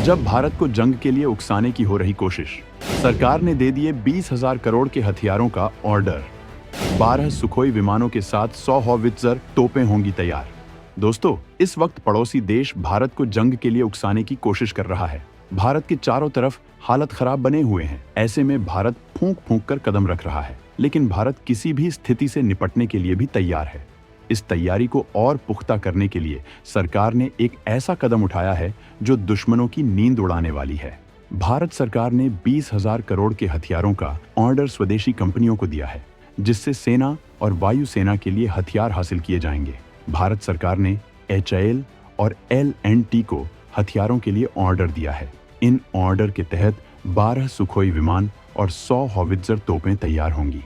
जब भारत को जंग के लिए उकसाने की हो रही कोशिश, सरकार ने दे दिए 20,000 करोड़ के हथियारों का ऑर्डर। 12 सुखोई विमानों के साथ 100 हॉवित्जर तोपें होंगी तैयार। दोस्तों, इस वक्त पड़ोसी देश भारत को जंग के लिए उकसाने की कोशिश कर रहा है। भारत के चारों तरफ हालत खराब बने हुए हैं। ऐसे में भारत फूंक फूंक कर कदम रख रहा है, लेकिन भारत किसी भी स्थिति से निपटने के लिए भी तैयार है। इस तैयारी को और पुख्ता करने के लिए सरकार ने एक ऐसा कदम उठाया है जो दुश्मनों की नींद उड़ाने वाली है। भारत सरकार ने 20,000 करोड़ के हथियारों का ऑर्डर स्वदेशी कंपनियों को दिया है, जिससे सेना और वायुसेना के लिए हथियार हासिल किए जाएंगे। भारत सरकार ने HAL और L&T को हथियारों के लिए ऑर्डर दिया है। इन ऑर्डर के तहत 12 सुखोई विमान और 100 हॉवित्जर तोपें तैयार होंगी।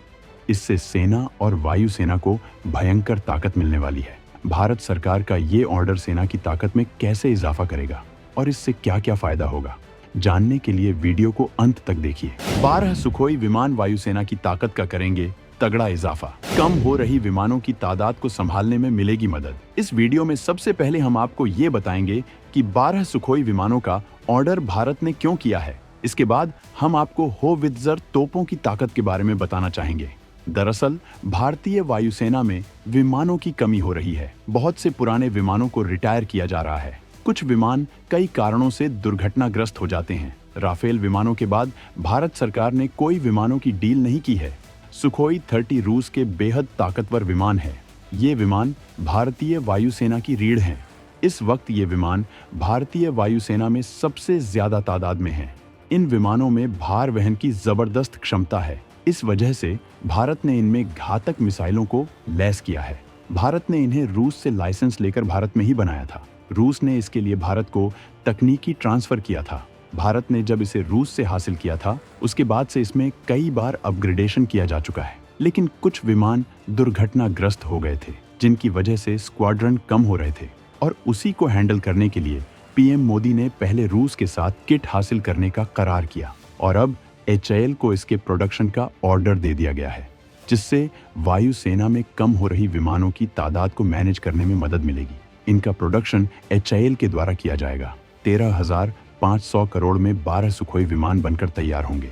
इससे सेना और वायुसेना को भयंकर ताकत मिलने वाली है। भारत सरकार का ये ऑर्डर सेना की ताकत में कैसे इजाफा करेगा और इससे क्या-क्या फायदा होगा, जानने के लिए वीडियो को अंत तक देखिए। 12 सुखोई विमान वायुसेना की ताकत का करेंगे तगड़ा इजाफा। कम हो रही विमानों की तादाद को संभालने में मिलेगी मदद। इस वीडियो में सबसे पहले हम आपको ये बताएंगे कि 12 सुखोई विमानों का ऑर्डर भारत ने क्यों किया है। इसके बाद हम आपको होवित्जर तोपों की ताकत के बारे में बताना चाहेंगे। दरअसल भारतीय वायुसेना में विमानों की कमी हो रही है। बहुत से पुराने विमानों को रिटायर किया जा रहा है। कुछ विमान कई कारणों से दुर्घटनाग्रस्त हो जाते हैं। राफेल विमानों के बाद भारत सरकार ने कोई विमानों की डील नहीं की है। सुखोई 30 रूस के बेहद ताकतवर विमान है। ये विमान भारतीय वायुसेना की रीढ़ हैं। इस वक्त ये विमान भारतीय वायुसेना में सबसे ज्यादा तादाद में हैं। इन विमानों में भार वहन की जबरदस्त क्षमता है। इस वजह से भारत ने इनमें घातक मिसाइलों को लैस किया है। भारत ने इन्हें रूस से लाइसेंस लेकर भारत में ही बनाया था। रूस ने इसके लिए भारत को तकनीकी ट्रांसफर किया था। भारत ने जब इसे रूस से हासिल किया था, उसके बाद से इसमें कई बार अपग्रेडेशन किया जा चुका है। लेकिन कुछ विमान दुर्घटनाग्रस्त हो गए थे, जिनकी वजह से स्क्वाड्रन कम हो रहे थे, और उसी को हैंडल करने के लिए पीएम मोदी ने पहले रूस के साथ किट हासिल करने का करार किया और अब HAL को इसके प्रोडक्शन का ऑर्डर दे दिया गया है, जिससे वायुसेना में कम हो रही विमानों की तादाद को मैनेज करने में मदद मिलेगी। इनका प्रोडक्शन HAL के द्वारा किया जाएगा। 13,500 करोड़ में 12 सुखोई विमान बनकर तैयार होंगे।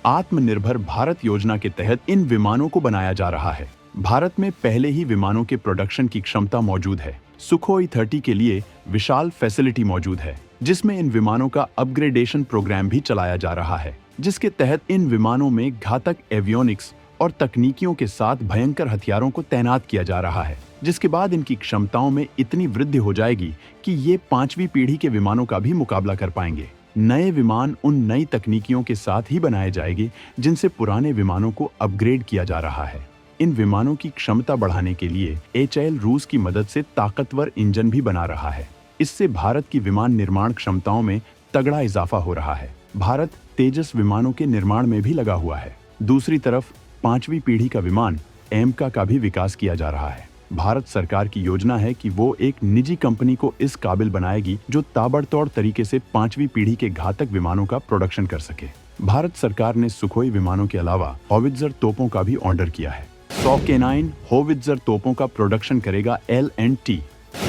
आत्मनिर्भर भारत योजना के तहत इन विमानों को बनाया जा रहा है। भारत में पहले ही विमानों के प्रोडक्शन की क्षमता मौजूद है। सुखोई 30 के लिए विशाल फैसिलिटी मौजूद है, जिसमें इन विमानों का अपग्रेडेशन प्रोग्राम भी चलाया जा रहा है, जिसके तहत इन विमानों में घातक एवियोनिक्स और तकनीकियों के साथ भयंकर हथियारों को तैनात किया जा रहा है, जिसके बाद इनकी क्षमताओं में इतनी वृद्धि हो जाएगी कि ये 5वीं पीढ़ी के विमानों का भी मुकाबला कर पाएंगे। नए विमान उन नई तकनीकियों के साथ ही बनाए जाएंगे जिनसे पुराने विमानों को अपग्रेड किया जा रहा है। इन विमानों की क्षमता बढ़ाने के लिए HAL रूस की मदद से ताकतवर इंजन भी बना रहा है। इससे भारत की विमान निर्माण क्षमताओं में तगड़ा इजाफा हो रहा है। भारत तेजस विमानों के निर्माण में भी लगा हुआ है। दूसरी तरफ 5वीं पीढ़ी का विमान AMCA का भी विकास किया जा रहा है। भारत सरकार की योजना है कि वो एक निजी कंपनी को इस काबिल बनाएगी जो ताबड़तोड़ तरीके से 5वीं पीढ़ी के घातक विमानों का प्रोडक्शन कर सके। भारत सरकार ने सुखोई विमानों के अलावा होवित्जर तोपों का भी ऑर्डर किया है। 100 K9 होवित्जर तोपों का प्रोडक्शन करेगा L&T।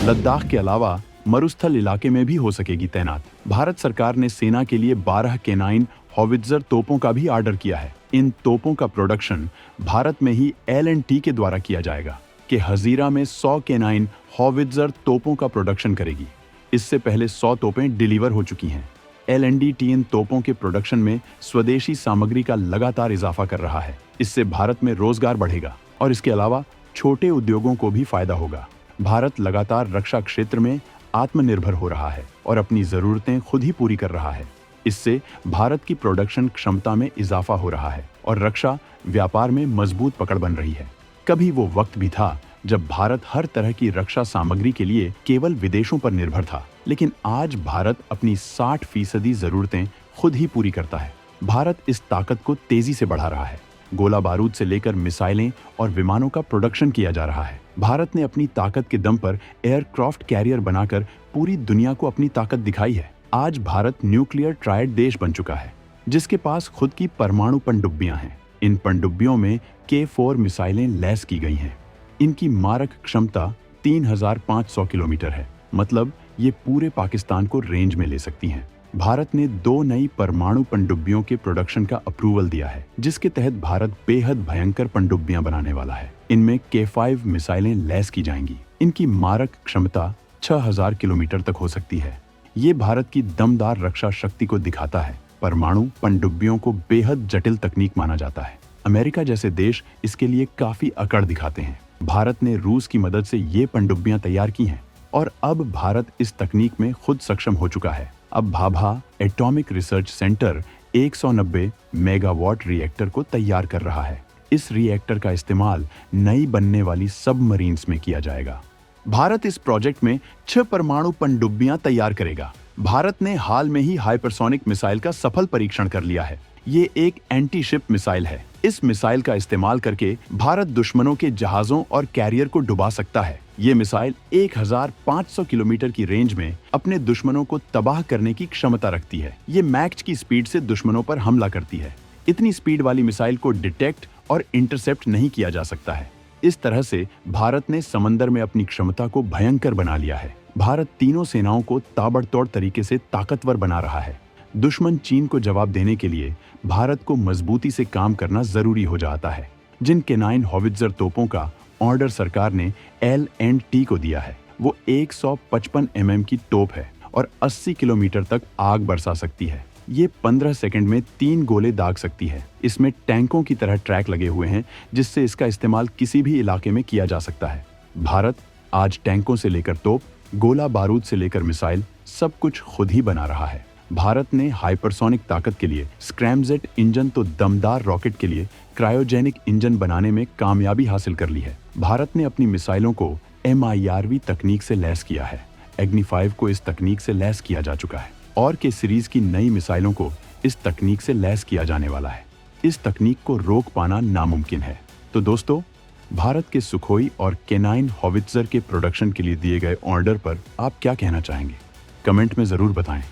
लद्दाख के अलावा मरुस्थल इलाके में भी हो सकेगी तैनात। भारत सरकार ने सेना के लिए 12 K9 होवित्जर तोपों का भी ऑर्डर किया है। इन तोपों का प्रोडक्शन भारत में ही L&T के द्वारा किया जाएगा कि हजीरा में 100 K9 होवित्जर तोपों का प्रोडक्शन करेगी। इससे पहले 100 तोपें डिलीवर हो चुकी हैं। L&T इन तोपों के प्रोडक्शन में स्वदेशी सामग्री का लगातार इजाफा कर रहा है। इससे भारत में रोजगार बढ़ेगा और इसके अलावा छोटे उद्योगों को भी फायदा होगा। भारत लगातार रक्षा क्षेत्र में आत्मनिर्भर हो रहा है और अपनी जरूरतें खुद ही पूरी कर रहा है। इससे भारत की प्रोडक्शन क्षमता में इजाफा हो रहा है और रक्षा व्यापार में मजबूत पकड़ बन रही है। कभी वो वक्त भी था जब भारत हर तरह की रक्षा सामग्री के लिए केवल विदेशों पर निर्भर था, लेकिन आज भारत अपनी 60% जरूरतें खुद ही पूरी करता है। भारत इस ताकत को तेजी से बढ़ा रहा है। गोला बारूद से लेकर मिसाइलें और विमानों का प्रोडक्शन किया जा रहा है। भारत ने अपनी ताकत के दम पर एयरक्राफ्ट कैरियर बनाकर पूरी दुनिया को अपनी ताकत दिखाई है। आज भारत न्यूक्लियर ट्रायड देश बन चुका है, जिसके पास खुद की परमाणु पनडुब्बियां हैं। इन पनडुब्बियों में K4 मिसाइलें लैस की गई हैं। इनकी मारक क्षमता 3,500 किलोमीटर है, मतलब ये पूरे पाकिस्तान को रेंज में ले सकती हैं। भारत ने 2 नई परमाणु पनडुब्बियों के प्रोडक्शन का अप्रूवल दिया है, जिसके तहत भारत बेहद भयंकर पनडुब्बियां बनाने वाला है। इनमें K5 मिसाइलें लैस की जाएंगी। इनकी मारक क्षमता 6000 किलोमीटर तक हो सकती है। ये भारत की दमदार रक्षा शक्ति को दिखाता है। परमाणु पनडुब्बियों को बेहद जटिल तकनीक माना जाता है। अमेरिका जैसे देश इसके लिए काफी अकड़ दिखाते हैं। भारत ने रूस की मदद से ये पनडुब्बियां तैयार की हैं और अब भारत इस तकनीक में खुद सक्षम हो चुका है। अब Bhabha atomic research centre 190 megawatt reactor को तैयार कर रहा है। इस रिएक्टर का इस्तेमाल नई बनने वाली सबमरीन्स में किया जाएगा। भारत इस प्रोजेक्ट में 6 परमाणु पनडुब्बियां तैयार करेगा। भारत ने हाल में ही हाइपरसोनिक मिसाइल का सफल परीक्षण कर लिया है। ये एक एंटी शिप मिसाइल है। इस मिसाइल का इस्तेमाल करके भारत दुश्मनों के जहाजों और कैरियर को डुबा सकता है। ये मिसाइल 1500 किलोमीटर की रेंज में अपने दुश्मनों को तबाह करने की क्षमता रखती है। ये मैक की स्पीड से दुश्मनों पर हमला करती है। इतनी स्पीड वाली मिसाइल को डिटेक्ट और इंटरसेप्ट नहीं किया जा सकता है। इस तरह से भारत ने समंदर में अपनी क्षमता को भयंकर बना लिया है। भारत तीनों सेनाओं को ताबड़तोड़ तरीके से ताकतवर बना रहा है। दुश्मन चीन को जवाब देने के लिए भारत को मजबूती से काम करना जरूरी हो जाता है। जिन K9 हॉवित्जर तोपों का ऑर्डर सरकार ने L&T को दिया है, वो 155 mm की तोप है और 80 किलोमीटर तक आग बरसा सकती है। ये 15 सेकंड में 3 गोले दाग सकती है। इसमें टैंकों की तरह ट्रैक लगे हुए हैं, जिससे इसका इस्तेमाल किसी भी इलाके में किया जा सकता है। भारत आज टैंकों से लेकर तोप, गोला बारूद से लेकर मिसाइल, सब कुछ खुद ही बना रहा है। भारत ने हाइपरसोनिक ताकत के लिए स्क्रैमजेट इंजन तो दमदार रॉकेट के लिए क्रायोजेनिक इंजन बनाने में कामयाबी हासिल कर ली है। भारत ने अपनी मिसाइलों को MIRV तकनीक से लैस किया है। एग्नि 5 को इस तकनीक से लैस किया जा चुका है और K सीरीज की नई मिसाइलों को इस तकनीक से लैस किया जाने वाला है। इस तकनीक को रोक पाना नामुमकिन है। तो दोस्तों, भारत के सुखोई और K9 हॉवित्जर के प्रोडक्शन के लिए दिए गए ऑर्डर पर आप क्या कहना चाहेंगे? कमेंट में जरूर बताएं।